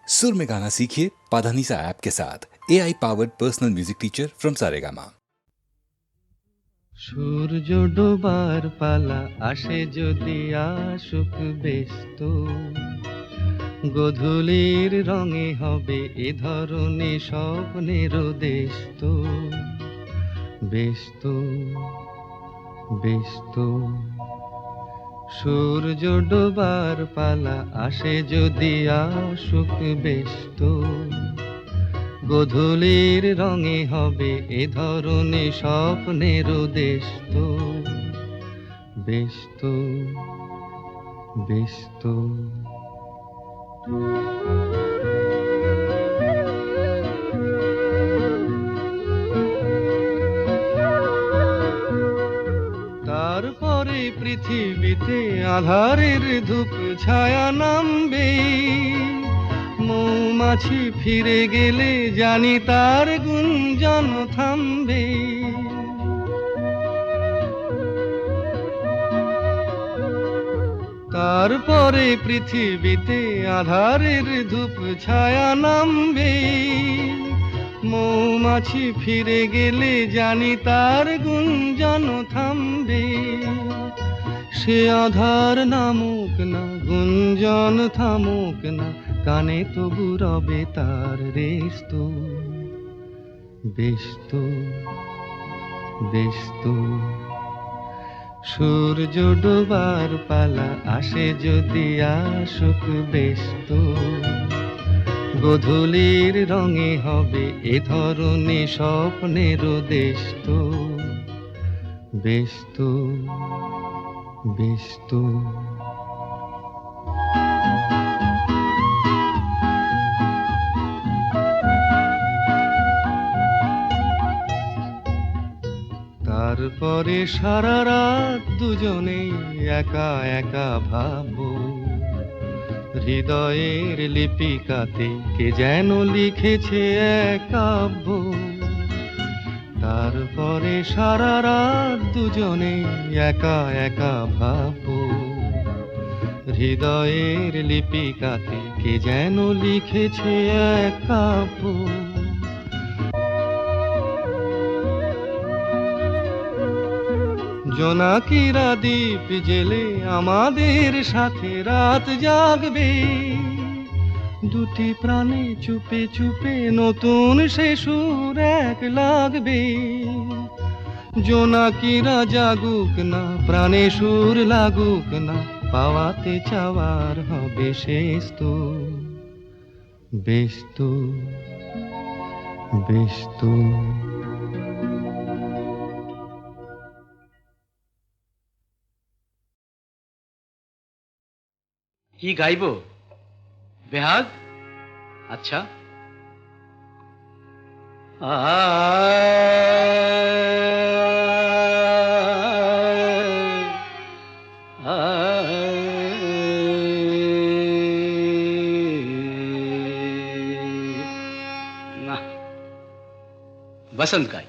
सुर में गाना सीखिए पाधानीसा ऐप के साथ। AI powered personal music teacher from Saregama. সূর্য ডোবার পালা আসে যদি আসুক ব্যস্ত, গোধূলির রঙে হবে এ ধরনে স্বপ্নের দেশ তো। ব্যস্ত ব্যস্ত সূর্য ডোবার পালা আসে যদি আসুক ব্যস্ত, গোধূলির রঙে হবে এ ধরনে স্বপ্নের দেশ তো। ব্যস্ত ব্যস্ত তারপরে পৃথিবীতে আঁধারের ধূপ ছায়া নামবে, মৌমাছি ফিরে গেলে জানি তার গুঞ্জন থামবে। তারপরে পৃথিবীতে আঁধারের ধূপ ছায়া নামবে, মৌমাছি ফিরে গেলে জানি তার গুঞ্জন থামবে। সে আধার নামুক না, গুঞ্জন থামুক না, কানে তবু রবে তার রেশ তো। ব্যস্ত ব্যস্ত সূর্য ডোবার পালা আসে যদি আসুক ব্যস্ত, গোধূলির রঙে হবে এ ধরনে স্বপ্নের দেশ তো। ব্যস্ত ব্যস্ত তারপরে সারা রাত দুজনে একা একা ভাববো, হৃদয়ের লিপিকাতে কে যেন লিখেছে এক কাব্য। তারপরে সারা রাত দুজনে একা একা ভাববো, হৃদয়ের লিপিকাতে কে যেন লিখেছে এক কাব্য। জোনাকিরা দ্বীপ জেলে আমাদের সাথে রাত জাগবে, দুটি প্রাণে চুপে চুপে নতুন সে সুর এক লাগবে। জোনাকিরা জাগুক না, প্রাণে সুর লাগুক না, পাওয়াতে চাওয়ার হবে শেষ তো। ব্যস্ত ব্যস্ত কি গাইবো বেহাগ? আচ্ছা, না, বসন্ত গাই।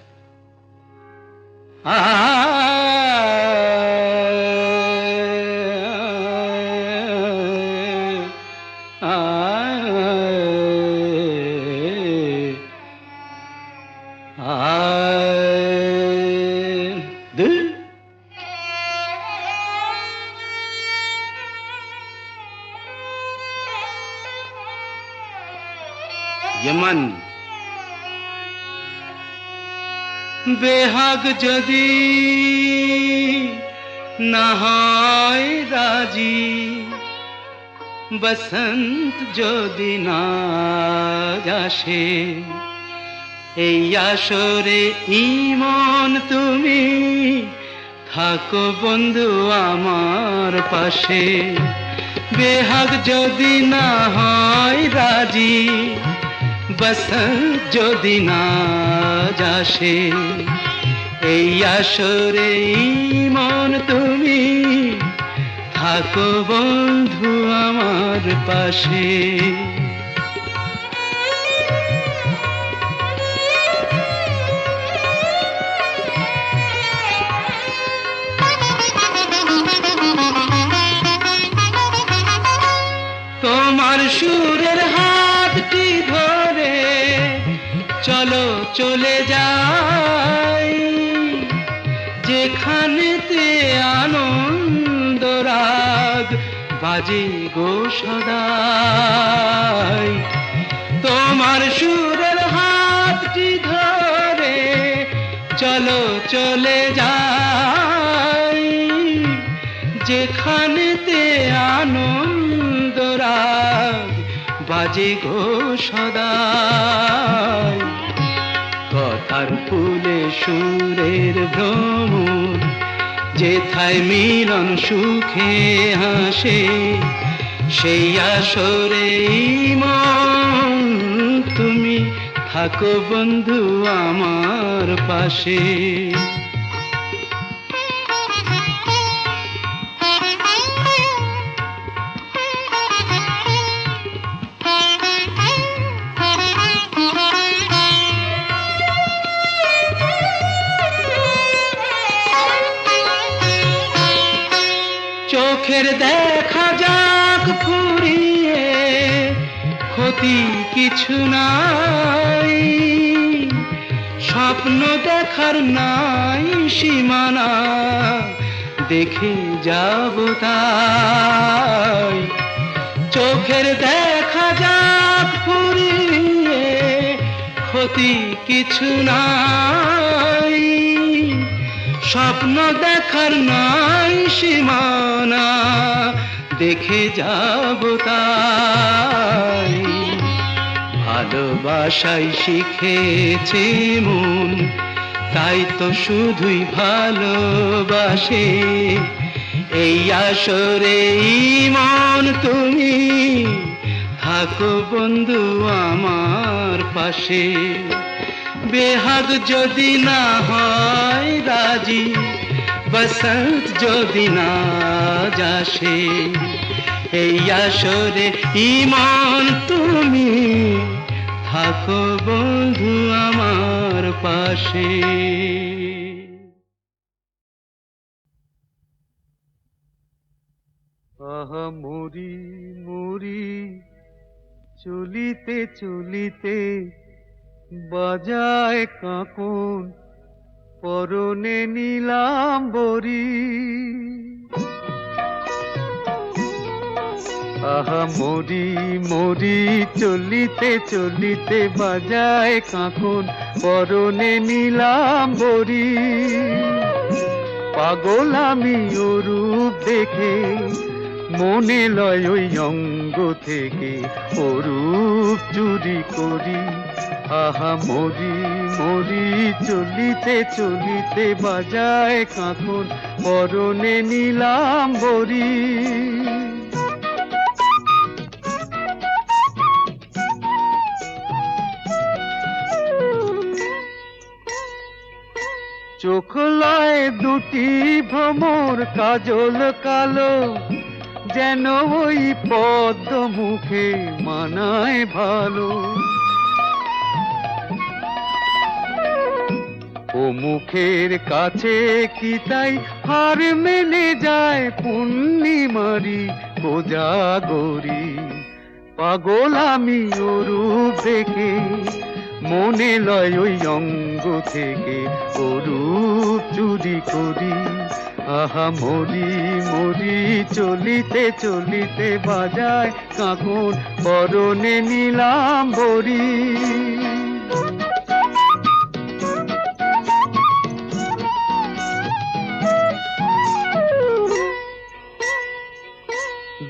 यमन বেহাগ যদি না হয় রাজি, বসন্ত যদি না আসে, এই আসরে ইমন তুমি থাকো বন্ধু আমার পাশে। বেহাগ যদি না হয় রাজি, বসন্ত যদি না আসে, এই আসরে ইমন তুমি থাকো বন্ধু আমার পাশে। তোমার সুরের হাট চলে যাই, যেখানেতে আনন্দ রাগ বাজে গো সদাই। তোমার সুরের হাতটি ধরে চলো চলে যাই, যেখানেতে আনন্দ রাগ বাজে গো সদাই। কথার ফুলে সুরের ভ্রমর, যেথায় মিলন সুখে হাসে, সেই আসরে মন তুমি থাকো বন্ধু আমার পাশে। চোখের দেখা যাক ফুরিয়ে, ক্ষতি কিছু নাই, স্বপ্ন দেখার নাই সীমানা, দেখে যাব তাই। চোখের দেখা যাক ফুরিয়ে, ক্ষতি কিছু নাই, স্বপ্ন দেখার নাই সীমানা, দেখে যাব তাই। ভালোবাসাই শিখেছে মন, তাই তো শুধুই ভালোবাসে। এই আসরে মন তুমি থাকো বন্ধু আমার পাশে। বেহাগ যদি না হয় রাজি, বসন্ত যদি না যাসে, এই আসরে ইমান তুমি থাকো বন্ধু আমার পাশে। আহা মরি মরি চলিতে চলিতে, বাজায় কাঁকন পরনে নীলাম্বরী। আহা মরি মরি চলিতে চলিতে, বাজায় কাঁকন পরনে নীলাম্বরী। পাগল আমি ও রূপ দেখে, মনে লয় ওই অঙ্গ থেকে ও রূপ চুরি করি। আহা মরি মরি চলিতে চলিতে, বাজায় কাঁকন পরনে নীলাম্বরী। চোখ লয় দুটি ভ্রমর কাজল কালো, যেন ওই পদ্ম মুখে মানায় ভালো। ও মুখের কাছে কি তাই হার মেনে যায় পূর্ণিমারি কোজাগরি। পাগল আমি ও রূপ দেখে, মনে লয় ওই অঙ্গ থেকে ও রূপ চুরি করি। আহা মরি মরি চলিতে চলিতে, বাজায় কাঁকন পরনে নীলাম্বরী।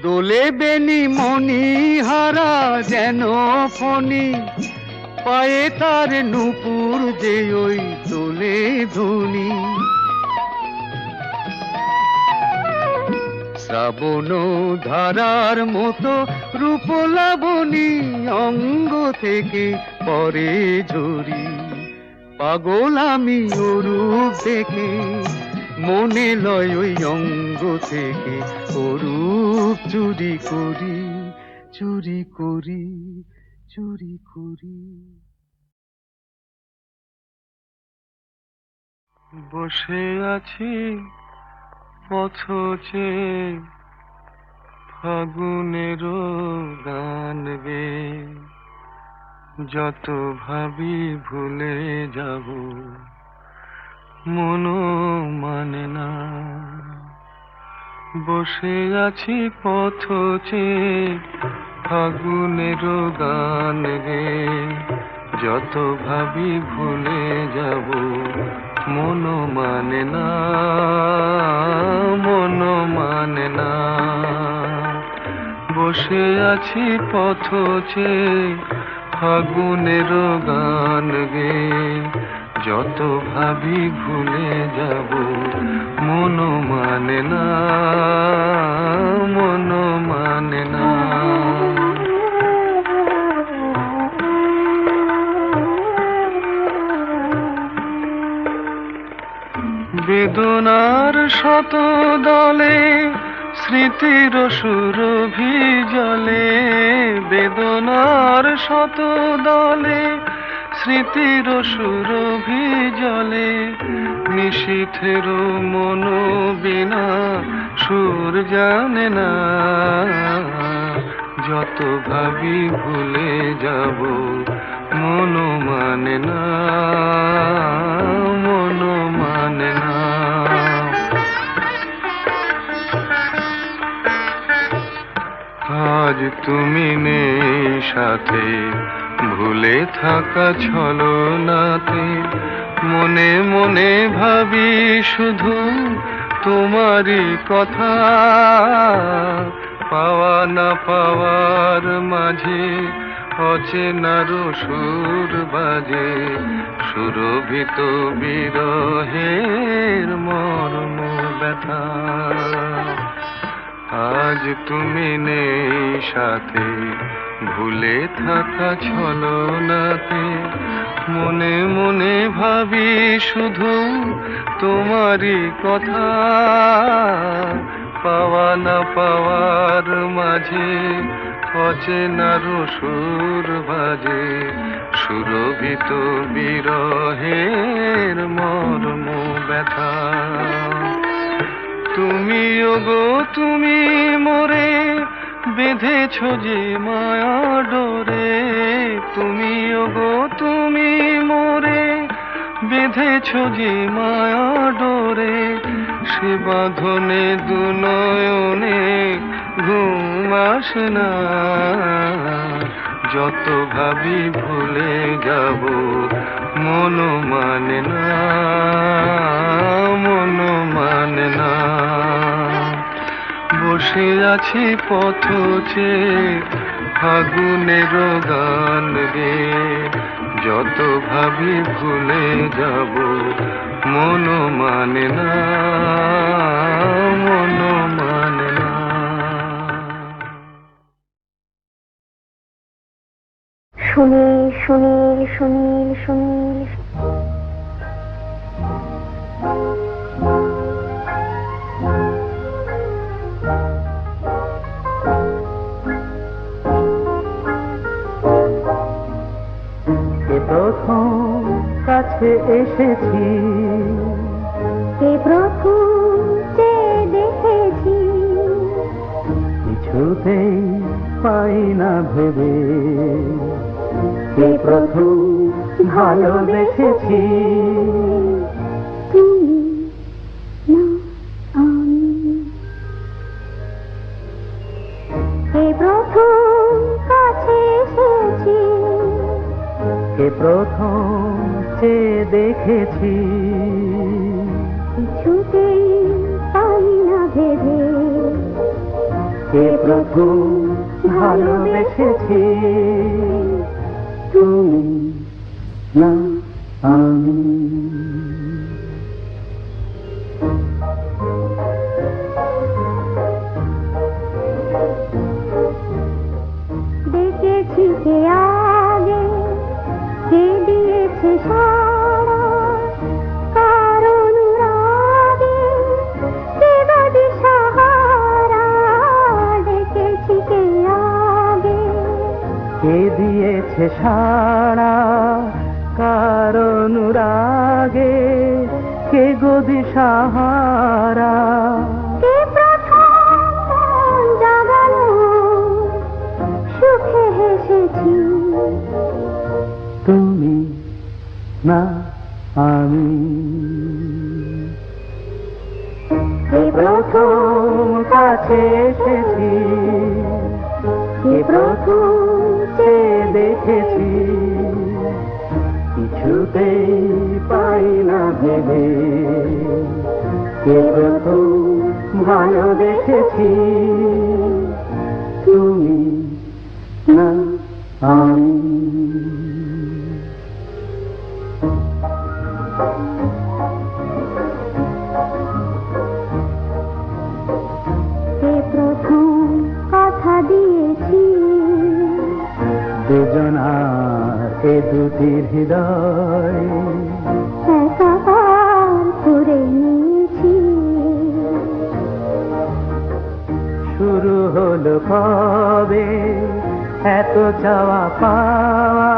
দোলে বেনি মনি হারা যেন ফণি, পায়ে তার নূপুর যে ওই তোলে ধুনি। শ্রাবণ ধারার মতো রূপ লাবণী, অঙ্গ থেকে পরে ঝরি। পাগল আমি ও রূপ দেখে, মনে লয় ওই অঙ্গ থেকে ও রূপ চুরি করি, চুরি করি, চুরি করি। বসে আছি পথচে, ফাগুনেরও গান গে, যত ভাবি ভুলে যাব মনও মানে না। বসে আছি পথ চেয়ে ফাগুনের গান রে, যত ভাবি ভুলে যাব মনও মানে না, মনও মানে না। বসে আছি পথ চেয়ে ফাগুনের গান গে, যত ভাবি ভুলে যাব মনও মানে না, মনও মানে না। বেদনার শত দলে স্মৃতির সুরভি জলে, বেদনার শত দলে স্মৃতির সুরভি জলে, নিশীথের মন বিনা সুর জানে না। যত ভাবি ভুলে যাব মনও মানে না, মনও মানে না। আজ তুমি নেই সাথে, ভুলে থাকা ছলনাতে মনে মনে ভাবি শুধু তোমারই কথা। পাওয়া না পাওয়ার মাঝে অচেনার সুর বাজে, সুরভিত বিরহের মর্ম ব্যথা। আজ তুমি নেই সাথে, ভুলে থাকা ছলনাতে মনে মনে ভাবি শুধু তোমারই কথা। পাওয়া না পাওয়ার মাঝে অচেনার সুর বাজে, সুরভিত বিরহের মর্ম ব্যথা। তুমি ওগো তুমি মোরে বেঁধেছ যে মায়া ডোরে, তুমি ওগো তুমি মোরে বেঁধেছ যে মায়া ডোরে, সে বাঁধনে দু নয়নে ঘুম আসে না। যত ভাবি ভুলে যাব মনও মানে না, মনও মানে না। বসে আছি পথ চেয়ে ফাগুনের গান গে, যত ভাবি ভুলে যাব মনও মানে না, মনও মানে না। সুনীল সুনীল সুনীল সুনীল প্রথম কাছে এসেছি, কে প্রথম চেয়ে দেখেছি, কিছুতেই পাই না ভেবে, কে প্রথম ভালোবেসেছি। তুমি না আমি, কে প্রথম কাছে এসেছি, কে প্রথম চেয়ে দেখেছি, কিছুতেই পাই না ভেবে, কে প্রথম ভালোবেসেছি। তুমি না আমি। দেখেছি কে আগে, কে দিয়েছে সারা, কারণ রাগে কে বাদে সাহারা। দেখেছি কে আগে, কে দিয়েছে সাড়া, কারণ রাগে কে গদি সাহারা। কে প্রথম মন জাগালো, সুখে হেসেছি, না আমি। এই প্রথম কাছে এসেছি, এই প্রথম চেয়ে দেখেছি, কিছুতেই পাই না ভেবে, কে প্রথম ভালোবেসেছি, তুমি না আমি। কে প্রথম কথা দিয়েছি, দুজনার এ দুটি হৃদয় একাকার করে নিয়েছি। শুরু হলো কবে এত চাওয়া পাওয়া,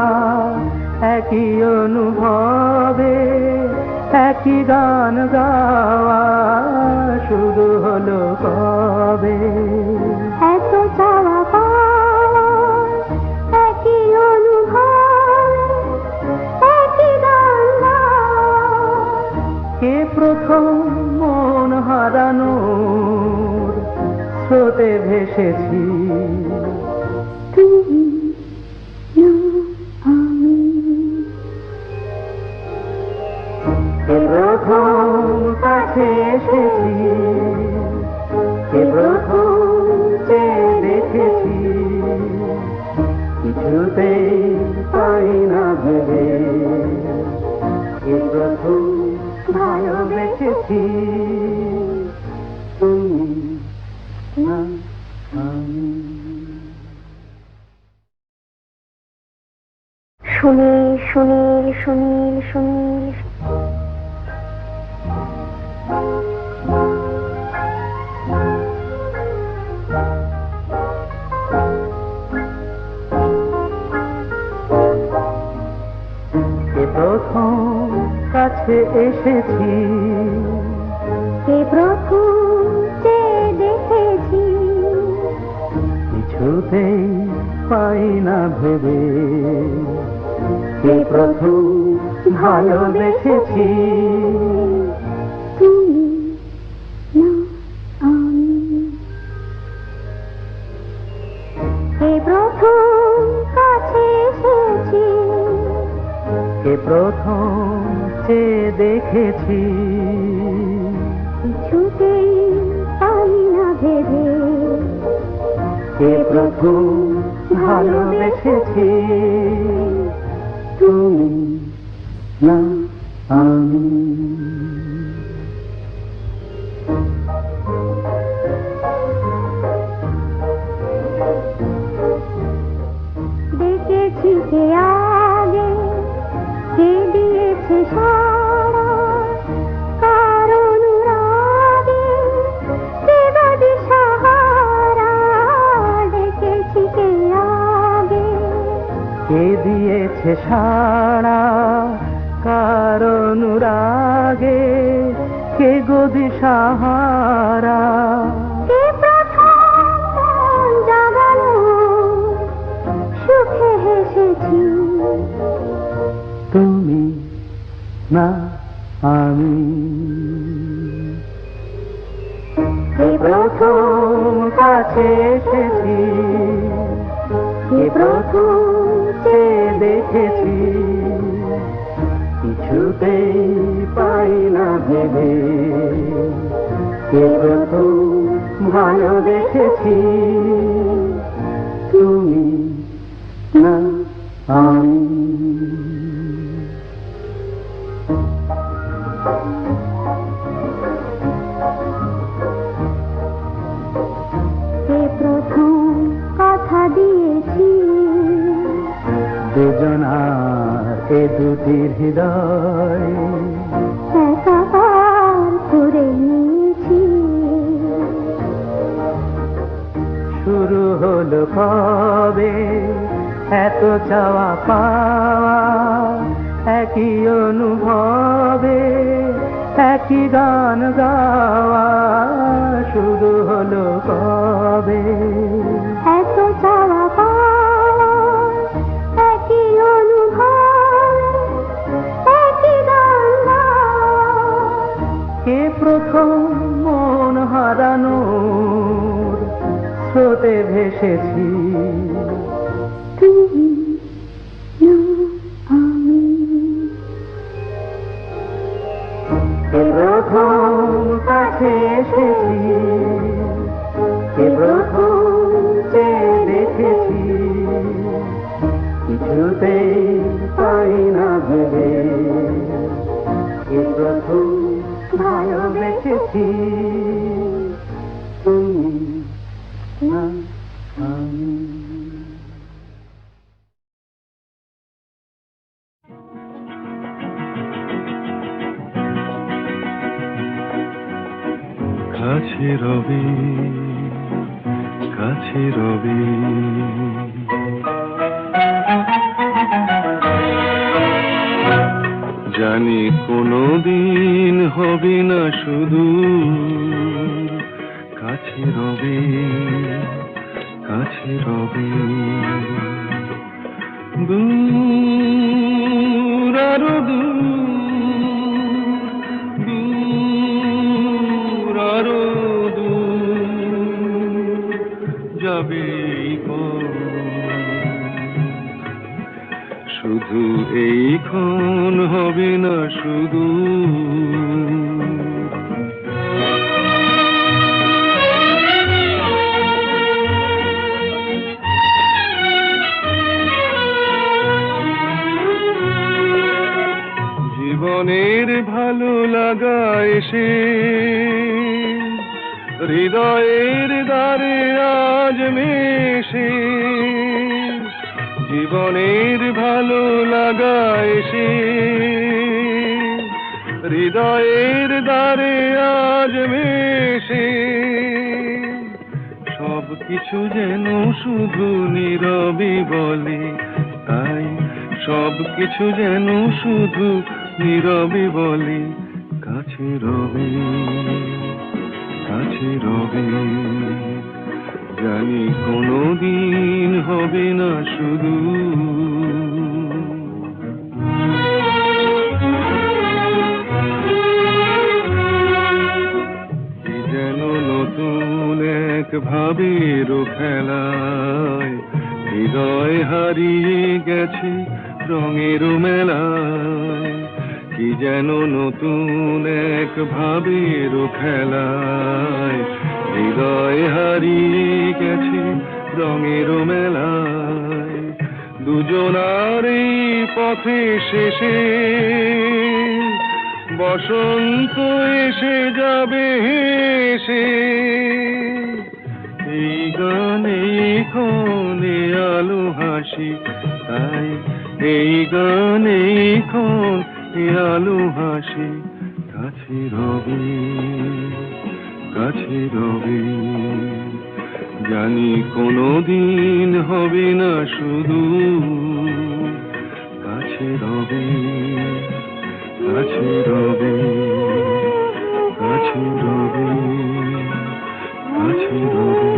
একই অনুভবে একই গান গাওয়া, শুরু হলো কবে এত চাওয়া পাওয়া, একই অনুভব, একই গান গাওয়া। কে প্রথম মন হারানোর স্রোতে ভেসেছি, তুমি না আমি। কে প্রথম কাছে এসেছি, কে প্রথম চেয়ে দেখেছি, কিছুতেই পাই না ভেবে, কে প্রথম ভালোবেসেছি, তুমি না আমি। সুনীল সুনীল সুনীল সুনীল, কে প্রথম কাছে এসেছি, কে প্রথম চেয়ে দেখেছি, কিছুতেই পাই না ভেবে, কে প্রথম ভালোবেসেছি, তুমি না আমি। কে প্রথম কাছে এসেছি, কে প্রথম চেয়ে দেখেছি, কিছুতেই পাই না ভেবে, কে প্রথম ভালোবেসেছি, তুমি না আমি। দেখেছি কে আগে, কে দিয়েছে সাড়া, কার অনুরাগে, কে বা দিশাহারা। দেখেছি কে আগে, কে দিয়েছে সাড়া, কার অনুরাগে, কে গো দিশাহারা। কে প্রথম মন জাগালো, সুখে হেসেছি, তুমি না আমি। কে প্রথম কাছে এসেছি, কে প্রথম চেয়ে দেখেছি, কিছুতেই পাই না ভেবে, কে প্রথম ভালোবেসেছি, তুমি না আমি। কে প্রথম কথা দিয়েছি, দুজনার এ দুটি হৃদয় একাকার করে নিয়েছি। শুরু হলো কবে এত চাওয়া পাওয়া, একই অনুভবে একই গান গাওয়া, শুরু হলো কবে এত চাওয়া পাওয়া, একই অনুভব, এসেছি। তুমি না আমি, এ প্রথম কাছে এসেছি, এ প্রথম চেয়ে দেখেছি, কিছুতেই পাই না ভেবে, এ প্রথম ভালোবেসেছি। তুমি না আমি। কাছে রবি, কাছে রবি, জানি কোনোদিন হবে না শুধু, কাছে রবি, কাছে রবি, দূর আরো দূর, দূর আরো দূর যাবে শুধু এইক্ষণ হবে না শুধু। জীবনের ভালো লাগা এসে হৃদয়ের দ্বারে আজ মেশে, জীবনের ভালো লাগা এসে হৃদয়ের দ্বারে আজ মেশে, সব কিছু যেন শুধু নীরবে বলে, তাই সব কিছু যেন শুধু নীরবে বলে, কাছে রবি, কাছে রবি, জানি কোনোদিন হবে না শুধু। কি যেন নতুন এক ভাবের খেলায় হৃদয় হারিয়ে গেছে রঙের মেলায়, কি যেন নতুন এক ভাবের খেলায় হৃদয় হারিয়ে গেছে রঙের মেলায়, দুজনার এই পথে শেষে বসন্ত এসে যাবে হেসে, এই গানে ক্ষণে আলো হাসি, তাই এই গানে ক্ষণে আলো হাসি, কাছে রবি, কাছে রবি, জানি কোনোদিন হবে না শুধু, কাছে রবি, কাছে রবি, কাছে রবি, কাছে রবি,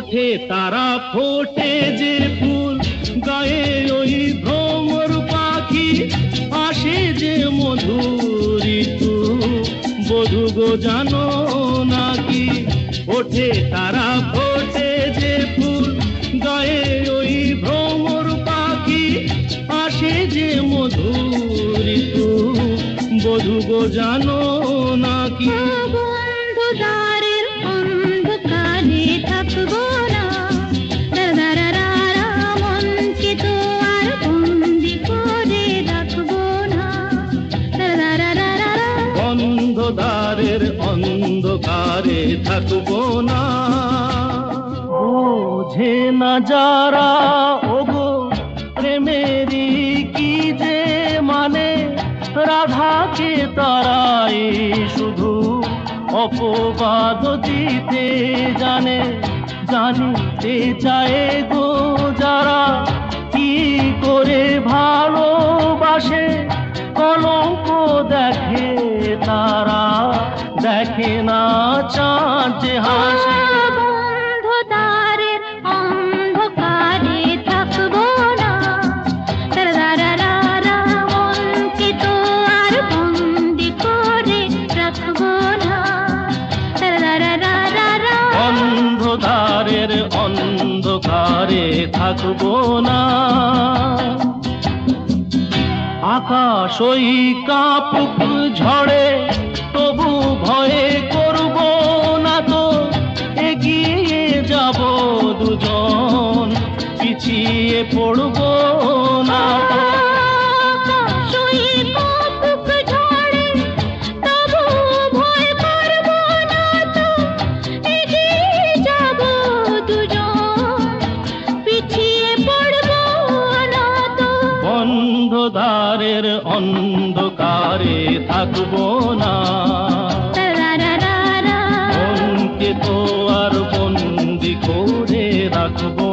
ওঠে তারা ফোটে যে ফুল গায়ে ওই ভ্রমর পাখি আসে যে মধুর ঋতু বধূ গো জানো নাকি ওঠে তারা ফোটে যে ফুল গায়ে ওই ভ্রমর পাখি আসে যে মধুর ঋতু বধূ গো জানো নাকি বন্ধুদারের অন্ধকারে থাকবো না দারারারা মনকে তো আর বন্দি করে রাখবো না দারারারা বন্ধুদারের অন্ধকারে থাকবো না বোঝে না যারা ওগো প্রেমেরই কি যে মানে রাধাকে তারাই শুধু অপবাদ দিতে জানে জানিতে চায় গো যারা কি করে ভালোবাসে কলঙ্ক দেখে তারা দেখে না চাঁদ যে হাসে বন্ধুদারের অন্ধকারে থাকবো না দারারারা মনকে তো আর বন্দি করে রাখবো না দারারারা অন্ধকারের অন্ধকারে থাকবো না আকাশ ওই কাঁপুক ঝড়ে তবু ভয়ে করব না তো এগিয়ে যাব দুজন পিছিয়ে পড়ব না তো আকাশই কাঁপুক ঝড়ে, তবু ভয় করবো না তো, এগিয়ে যাবো দুজন, পিছিয়ে পড়বো না তো। বন্ধুদারের অন্ধকারে থাকবো না তারারারা, মনকে তো আর বন্দি করে রাখবো